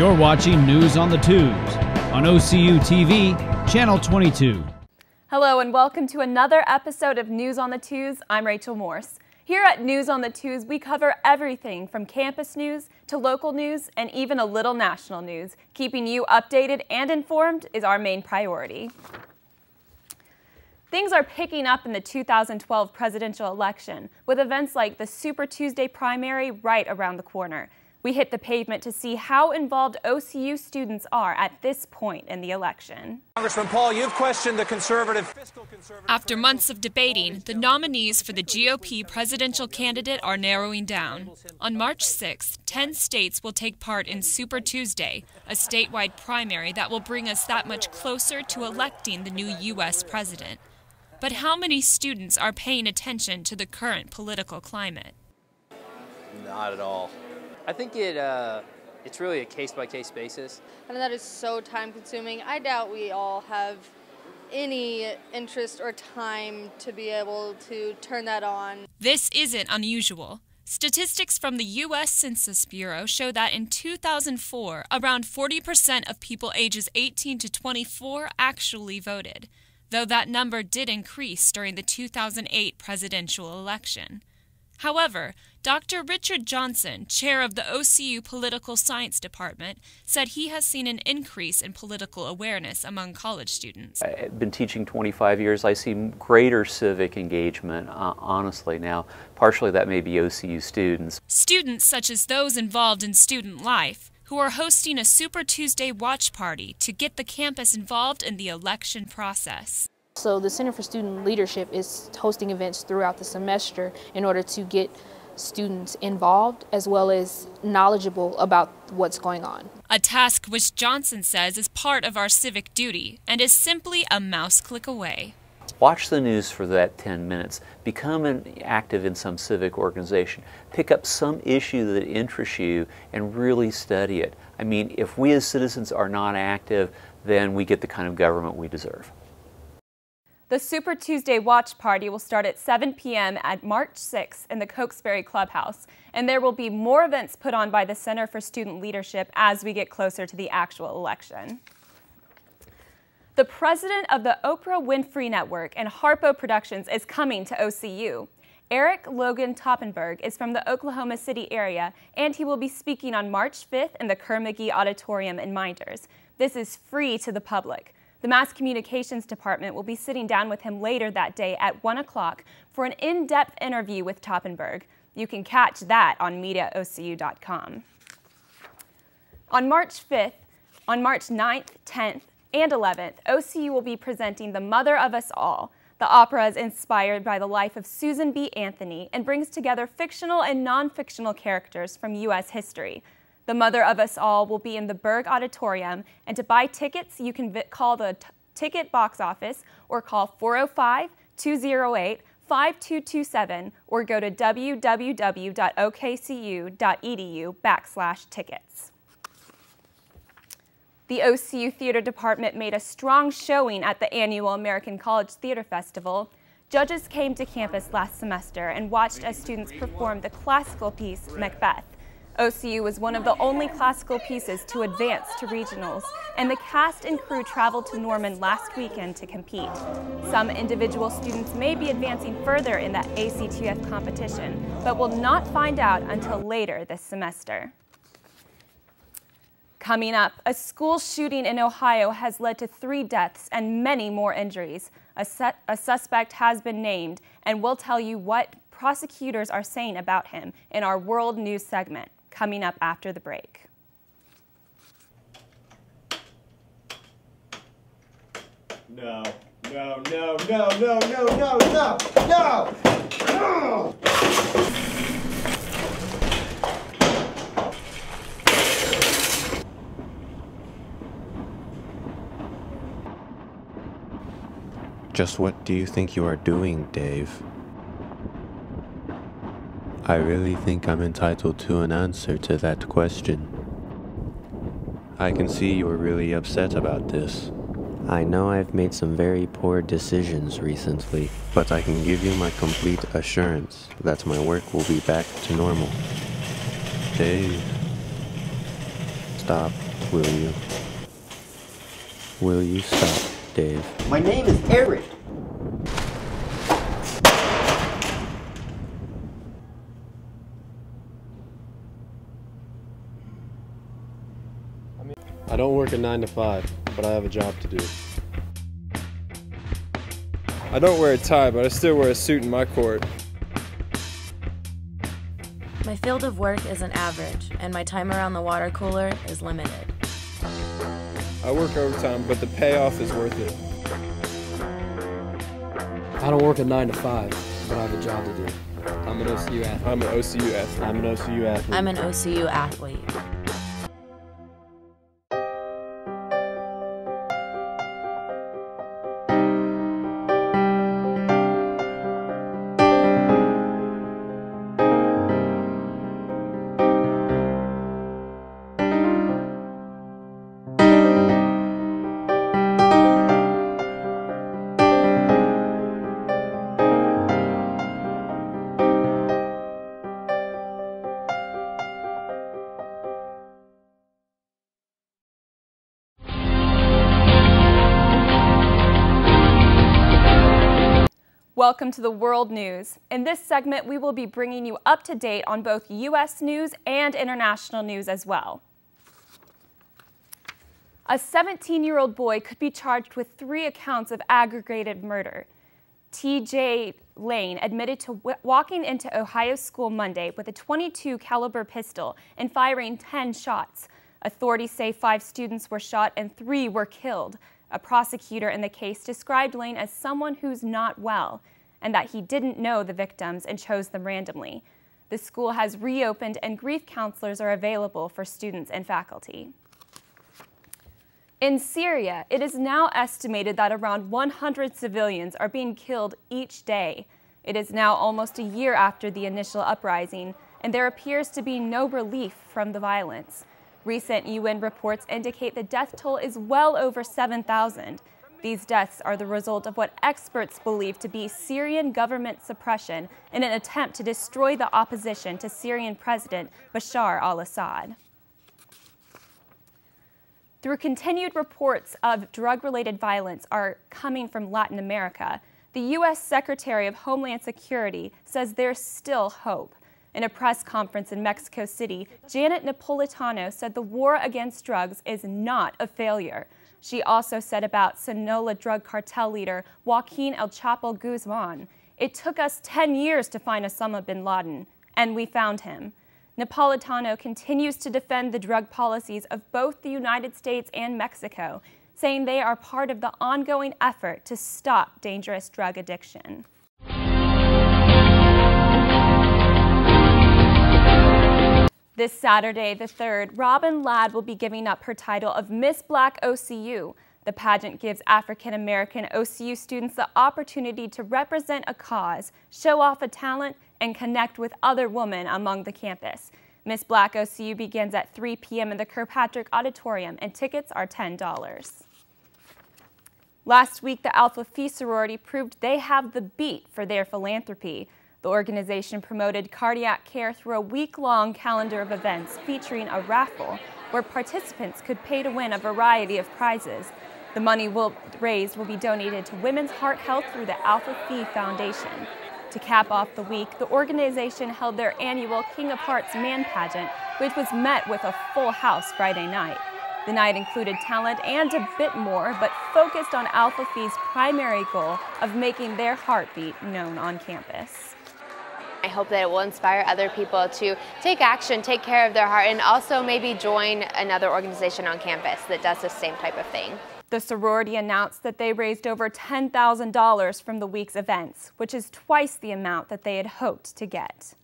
You're watching News on the Twos on OCU TV, Channel 22. Hello and welcome to another episode of News on the Twos. I'm Rachel Morse. Here at News on the Twos, we cover everything from campus news to local news and even a little national news. Keeping you updated and informed is our main priority. Things are picking up in the 2012 presidential election, with events like the Super Tuesday primary right around the corner. We hit the pavement to see how involved OCU students are at this point in the election. Congressman Paul, you've questioned the fiscal conservative. After months of debating, the nominees for the GOP presidential candidate are narrowing down. On March 6th, 10 states will take part in Super Tuesday, a statewide primary that will bring us that much closer to electing the new U.S. president. But how many students are paying attention to the current political climate? Not at all. I think it's really a case-by-case basis. And that is so time-consuming. I doubt we all have any interest or time to be able to turn that on. This isn't unusual. Statistics from the U.S. Census Bureau show that in 2004, around 40% of people ages 18 to 24 actually voted, though that number did increase during the 2008 presidential election. However, Dr. Richard Johnson, chair of the OCU Political Science Department, said he has seen an increase in political awareness among college students. I've been teaching 25 years. I see greater civic engagement, honestly. Now, partially that may be OCU students. Students such as those involved in student life, who are hosting a Super Tuesday watch party to get the campus involved in the election process. So the Center for Student Leadership is hosting events throughout the semester in order to get students involved as well as knowledgeable about what's going on. A task which Johnson says is part of our civic duty and is simply a mouse click away. Watch the news for that 10 minutes. Become active in some civic organization. Pick up some issue that interests you and really study it. I mean, if we as citizens are not active, then we get the kind of government we deserve. The Super Tuesday watch party will start at 7 p.m. at March 6th in the Cokesbury Clubhouse, and there will be more events put on by the Center for Student Leadership as we get closer to the actual election. The president of the Oprah Winfrey Network and Harpo Productions is coming to OCU. Eric Logan Toppenberg is from the Oklahoma City area, and he will be speaking on March 5th in the Kerr-McGee Auditorium in Minders. This is free to the public. The Mass Communications Department will be sitting down with him later that day at 1 o'clock for an in-depth interview with Toppenberg. You can catch that on MediaOCU.com. On March 5th, on March 9th, 10th, and 11th, OCU will be presenting The Mother of Us All. The opera is inspired by the life of Susan B. Anthony and brings together fictional and non-fictional characters from U.S. history. The Mother of Us All will be in the Berg Auditorium, and to buy tickets, you can call the ticket box office or call 405-208-5227 or go to www.okcu.edu/tickets. The OCU Theatre Department made a strong showing at the annual American College Theatre Festival. Judges came to campus last semester and watched as students performed the classical piece, Macbeth. OCU was one of the only classical pieces to advance to regionals, and the cast and crew traveled to Norman last weekend to compete. Some individual students may be advancing further in that ACTF competition, but will not find out until later this semester. Coming up, a school shooting in Ohio has led to 3 deaths and many more injuries. A suspect has been named, and we'll tell you what prosecutors are saying about him in our World News segment, coming up after the break. No, no, no, no, no, no, no, no, no, no! Just what do you think you are doing, Dave? I really think I'm entitled to an answer to that question. I can see you're really upset about this. I know I've made some very poor decisions recently, but I can give you my complete assurance that my work will be back to normal. Dave. Stop. will you? Will you stop, Dave? My name is Eric. I don't work a 9 to 5, but I have a job to do. I don't wear a tie, but I still wear a suit in my court. My field of work isn't average, and my time around the water cooler is limited. I work overtime, but the payoff is worth it. I don't work a 9 to 5, but I have a job to do. I'm an OCU athlete. I'm an OCU athlete. I'm an OCU athlete. I'm an OCU athlete. Welcome to the World News. In this segment, we will be bringing you up to date on both U.S. news and international news as well. A 17-year-old boy could be charged with 3 accounts of aggravated murder. T.J. Lane admitted to walking into Ohio school Monday with a .22 caliber pistol and firing 10 shots. Authorities say 5 students were shot and 3 were killed. A prosecutor in the case described Lane as someone who's not well, and that he didn't know the victims and chose them randomly. The school has reopened and grief counselors are available for students and faculty. In Syria, it is now estimated that around 100 civilians are being killed each day. It is now almost a year after the initial uprising, and there appears to be no relief from the violence. Recent UN reports indicate the death toll is well over 7,000. These deaths are the result of what experts believe to be Syrian government suppression in an attempt to destroy the opposition to Syrian President Bashar al-Assad. Through continued reports of drug-related violence are coming from Latin America, the U.S. Secretary of Homeland Security says there's still hope. In a press conference in Mexico City, Janet Napolitano said the war against drugs is not a failure. She also said about Sinaloa drug cartel leader Joaquin El Chapo Guzman, "It took us 10 years to find Osama bin Laden, and we found him." Napolitano continues to defend the drug policies of both the United States and Mexico, saying they are part of the ongoing effort to stop dangerous drug addiction. This Saturday, the 3rd, Robin Ladd will be giving up her title of Miss Black OCU. The pageant gives African-American OCU students the opportunity to represent a cause, show off a talent, and connect with other women among the campus. Miss Black OCU begins at 3 p.m. in the Kirkpatrick Auditorium, and tickets are $10. Last week, the Alpha Phi sorority proved they have the beat for their philanthropy. The organization promoted cardiac care through a week-long calendar of events featuring a raffle where participants could pay to win a variety of prizes. The money raised will be donated to women's heart health through the Alpha Phi Foundation. To cap off the week, the organization held their annual King of Hearts Man pageant, which was met with a full house Friday night. The night included talent and a bit more, but focused on Alpha Phi's primary goal of making their heartbeat known on campus. I hope that it will inspire other people to take action, take care of their heart, and also maybe join another organization on campus that does the same type of thing. The sorority announced that they raised over $10,000 from the week's events, which is twice the amount that they had hoped to get.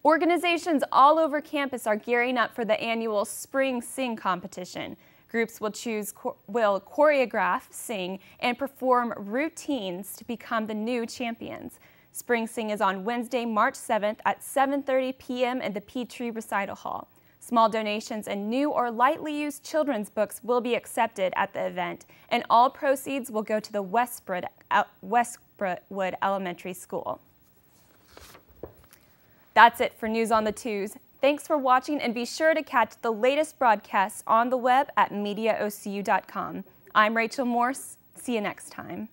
Organizations all over campus are gearing up for the annual Spring Sing competition. Groups will choreograph, sing, and perform routines to become the new champions. Spring Sing is on Wednesday, March 7th at 7:30 p.m. in the Petrie Recital Hall. Small donations and new or lightly used children's books will be accepted at the event, and all proceeds will go to the Westwood Elementary School. That's it for News on the Twos. Thanks for watching, and be sure to catch the latest broadcasts on the web at mediaocu.com. I'm Rachel Morse. See you next time.